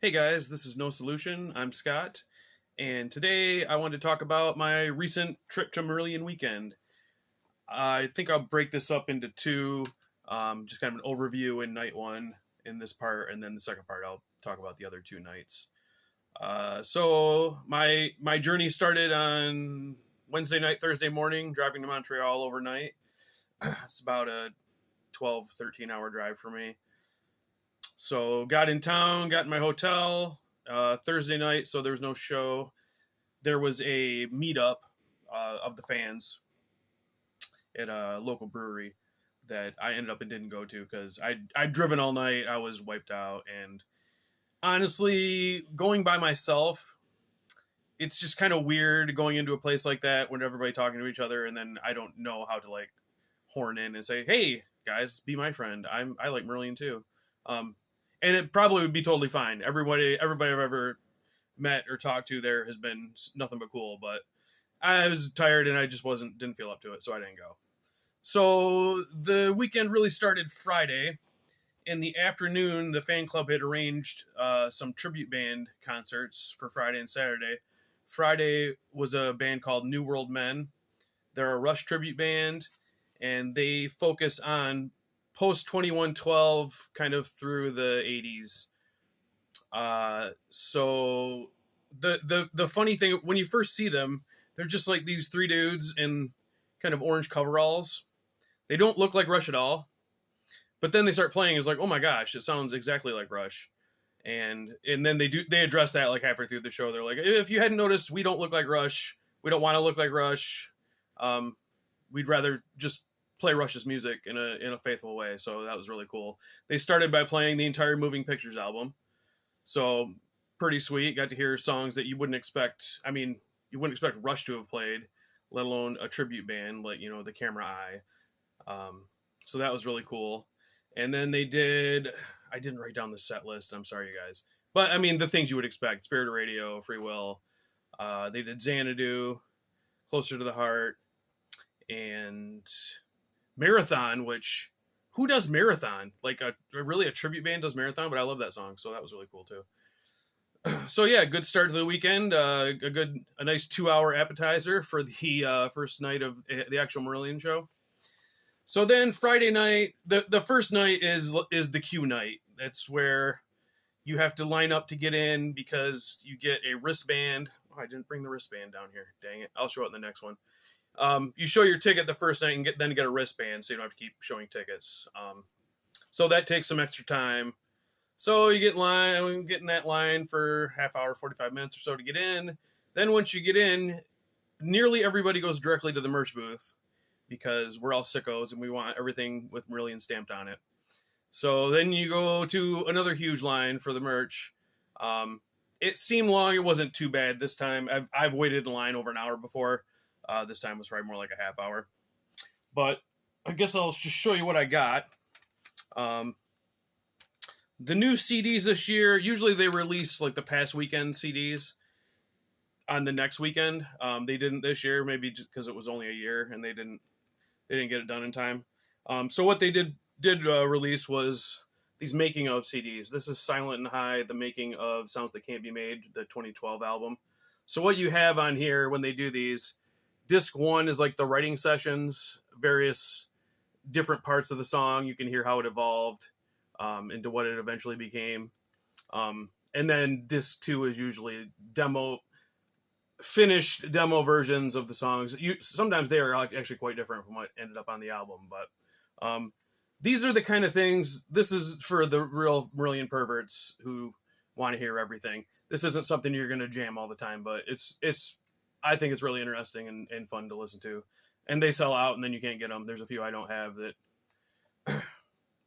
Hey guys, this is No Solution. I'm Scott, and today I wanted to talk about my recent trip to Marillion Weekend. I think I'll break this up into two, just kind of an overview in night one in this part, and then the second part I'll talk about the other two nights. So my journey started on Wednesday night, Thursday morning, driving to Montreal overnight. It's about a 12, 13 hour drive for me. So got in town, got in my hotel Thursday night, so there was no show. There was a meetup of the fans at a local brewery that I ended up and didn't go to because I'd driven all night. I was wiped out, and honestly, going by myself, it's just kind of weird going into a place like that when everybody talking to each other, and then I don't know how to like horn in and say, "Hey guys, be my friend. I like Marillion too." Um, and it probably would be totally fine. Everybody I've ever met or talked to there has been nothing but cool, but I was tired and I just didn't feel up to it, so I didn't go. So the weekend really started Friday. In the afternoon, the fan club had arranged some tribute band concerts for Friday and Saturday. Friday was a band called New World Men. They're a Rush tribute band, and they focus on post 2112 kind of through the 80s. So the funny thing, when you first see them, they're just like these three dudes in kind of orange coveralls. They don't look like Rush at all, but then they start playing. It's like, oh my gosh, it sounds exactly like Rush. And then they address that like halfway through the show. They're like, if you hadn't noticed, we don't look like Rush. We don't want to look like Rush. We'd rather just play Rush's music in a faithful way. So that was really cool. They started by playing the entire Moving Pictures album. So pretty sweet. Got to hear songs that you wouldn't expect. I mean, you wouldn't expect Rush to have played, let alone a tribute band like, the Camera Eye. So that was really cool. And then I didn't write down the set list. I'm sorry, you guys. But I mean, the things you would expect: Spirit of Radio, Free Will. They did Xanadu, Closer to the Heart, and Marathon, which who does Marathon? Like really a tribute band does Marathon, but I love that song, so that was really cool too. So yeah, good start to the weekend. A nice 2-hour appetizer for the first night of the actual Marillion show. So then Friday night, the first night is the queue night. That's where you have to line up to get in because you get a wristband. Oh, I didn't bring the wristband down here. Dang it! I'll show it in the next one. You show your ticket the first night and then get a wristband, so you don't have to keep showing tickets. So that takes some extra time. So you get in that line for half hour, 45 minutes or so to get in. Then once you get in, nearly everybody goes directly to the merch booth because we're all sickos and we want everything with Marillion stamped on it. So then you go to another huge line for the merch. It seemed long. It wasn't too bad this time. I've waited in line over an hour before. This time was probably more like a half hour. But I guess I'll just show you what I got. The new CDs this year, usually they release like the past weekend CDs on the next weekend. They didn't this year, maybe just because it was only a year and they didn't get it done in time. So what they did release was these making of CDs. This is Silent and High, the making of Sounds That Can't Be Made, the 2012 album. So what you have on here when they do these, disc 1 is like the writing sessions, various different parts of the song. You can hear how it evolved into what it eventually became. And then disc 2 is usually finished demo versions of the songs. Sometimes they are actually quite different from what ended up on the album. But these are the kind of things, this is for the real Marillion perverts who want to hear everything. This isn't something you're going to jam all the time, but I think it's really interesting and fun to listen to. And they sell out and then you can't get them. There's a few I don't have that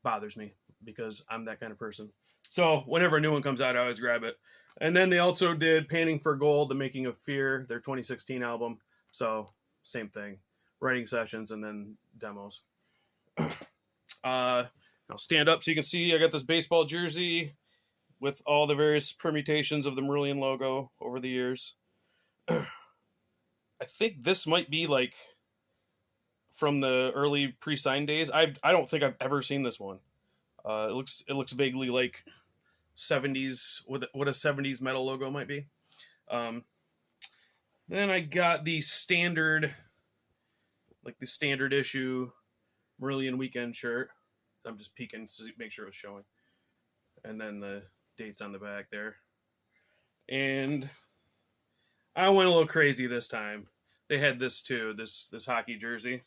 bothers me because I'm that kind of person. So whenever a new one comes out, I always grab it. And then they also did Panting for Gold, The Making of Fear, their 2016 album. So same thing, writing sessions and then demos. I'll stand up so you can see I got this baseball jersey with all the various permutations of the Marillion logo over the years. I think this might be like from the early pre-sign days. I don't think I've ever seen this one. It looks vaguely like 70s, what a 70s metal logo might be. Then I got the standard issue Marillion Weekend shirt. I'm just peeking to make sure it was showing. And then the dates on the back there. And I went a little crazy this time. They had this too, this hockey jersey.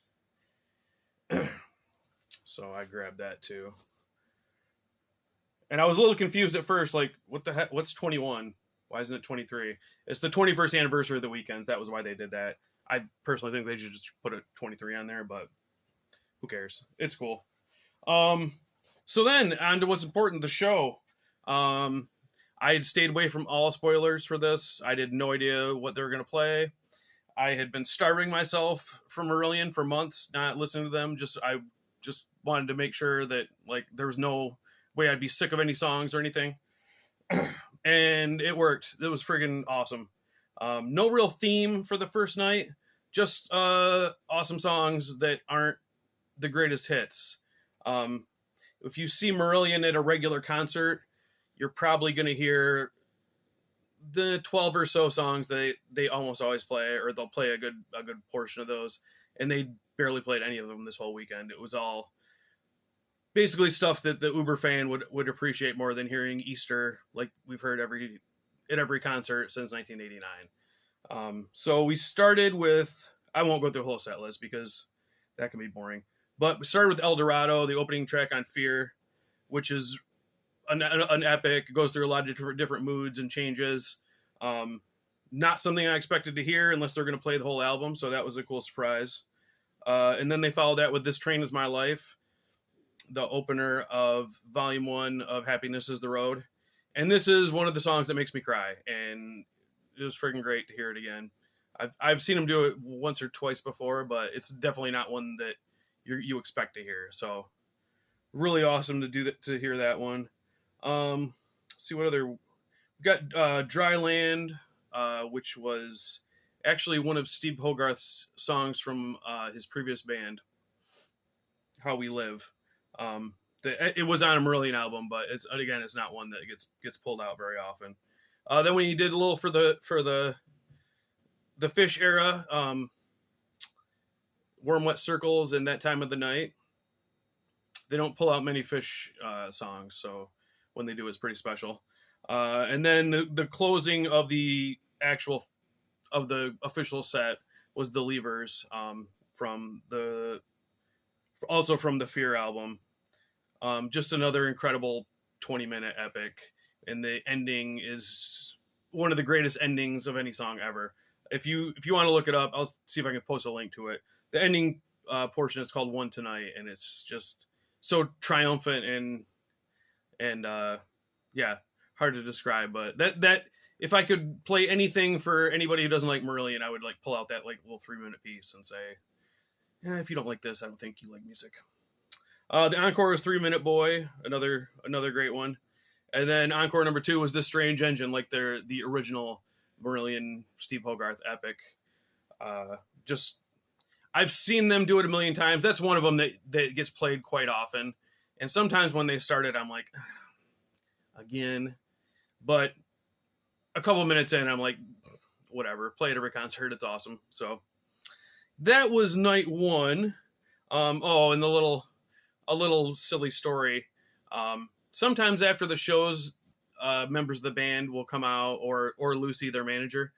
So I grabbed that too. And I was a little confused at first, like, what the heck? What's 21? Why isn't it 23? It's the 21st anniversary of the Weekends. That was why they did that. I personally think they should just put a 23 on there, but who cares? It's cool. So then, on to what's important, the show. I had stayed away from all spoilers for this. I had no idea what they were going to play. I had been starving myself for Marillion for months, not listening to them. I just wanted to make sure that, like, there was no way I'd be sick of any songs or anything. And it worked. It was friggin' awesome. No real theme for the first night. Just awesome songs that aren't the greatest hits. If you see Marillion at a regular concert, you're probably going to hear the 12 or so songs they almost always play, or they'll play a good portion of those. And they barely played any of them this whole weekend. It was all basically stuff that the Uber fan would appreciate more than hearing Easter, like we've heard at every concert since 1989. So we started with, I won't go through the whole set list because that can be boring, but we started with El Dorado, the opening track on Fear, which is an epic. It goes through a lot of different moods and changes. Not something I expected to hear unless they're going to play the whole album, so that was a cool surprise. And then they followed that with This Train Is My Life, the opener of Volume 1 of Happiness Is the Road. And this is one of the songs that makes me cry, and it was freaking great to hear it again. I've seen them do it once or twice before, but it's definitely not one that you expect to hear. So really awesome to hear that one. See what other, we got Dry Land, which was actually one of Steve Hogarth's songs from his previous band, How We Live. It was on a Marillion album, but it's not one that gets pulled out very often. Then when you did a little for the Fish era, Warm Wet Circles and That Time of the Night, they don't pull out many Fish songs, so when they do, it's pretty special. And then the closing of the official set was The Leavers, from the Fear album. Just another incredible 20-minute epic, and the ending is one of the greatest endings of any song ever. If you want to look it up, I'll see if I can post a link to it. The ending portion is called One Tonight, and it's just so triumphant and hard to describe. But that if I could play anything for anybody who doesn't like Marillion, I would like pull out that like little 3-minute piece and say, yeah, if you don't like this, I don't think you like music. The encore was 3 Minute Boy, another great one. And then encore number 2 was This Strange Engine, like the original Marillion Steve Hogarth epic. I've seen them do it a million times. That's one of them that gets played quite often. And sometimes when they started, I'm like, again. But a couple of minutes in, I'm like, whatever, play it every concert. It's awesome. So that was night 1. And a little silly story. Sometimes after the shows, members of the band will come out, or Lucy, their manager,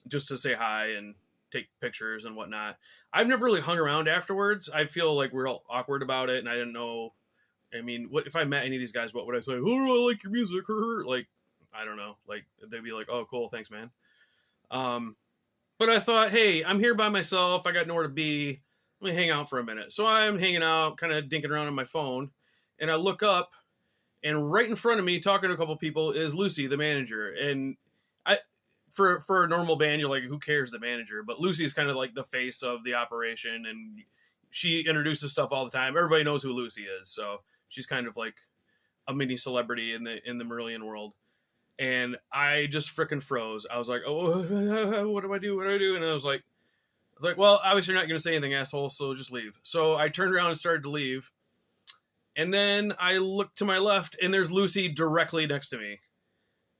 just to say hi and take pictures and whatnot. I've never really hung around afterwards. I feel like we're all awkward about it, and I didn't know. I mean, what if I met any of these guys? What would I say? Oh, I like your music. Like, I don't know. Like, they'd be like, "Oh, cool, thanks, man." But I thought, hey, I'm here by myself. I got nowhere to be. Let me hang out for a minute. So I'm hanging out, kind of dinking around on my phone, and I look up, and right in front of me, talking to a couple people, is Lucy, the manager. And for a normal band, you're like, who cares, the manager? But Lucy's kind of like the face of the operation, and she introduces stuff all the time. Everybody knows who Lucy is, so she's kind of like a mini celebrity in the Marillion world. And I just freaking froze. I was like, oh, what do I do? What do I do? And I was like, well, obviously you're not going to say anything, asshole, so just leave. So I turned around and started to leave. And then I look to my left, and there's Lucy directly next to me.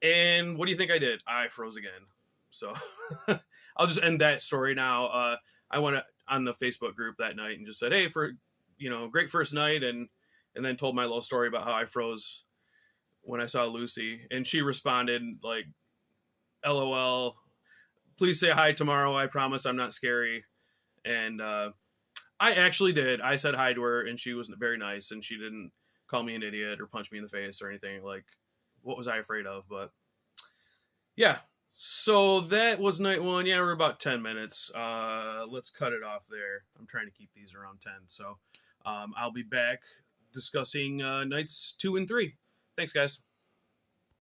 And what do you think I did? I froze again. So I'll just end that story now. I went on the Facebook group that night and just said, hey, for, great first night. And then told my little story about how I froze when I saw Lucy. And she responded like, LOL, please say hi tomorrow. I promise I'm not scary. And I actually did. I said hi to her, and she was very nice, and she didn't call me an idiot or punch me in the face or anything. Like, what was I afraid of? But yeah, so that was night 1. Yeah, we're about 10 minutes. Let's cut it off there. I'm trying to keep these around 10. So I'll be back discussing nights 2 and 3. Thanks, guys.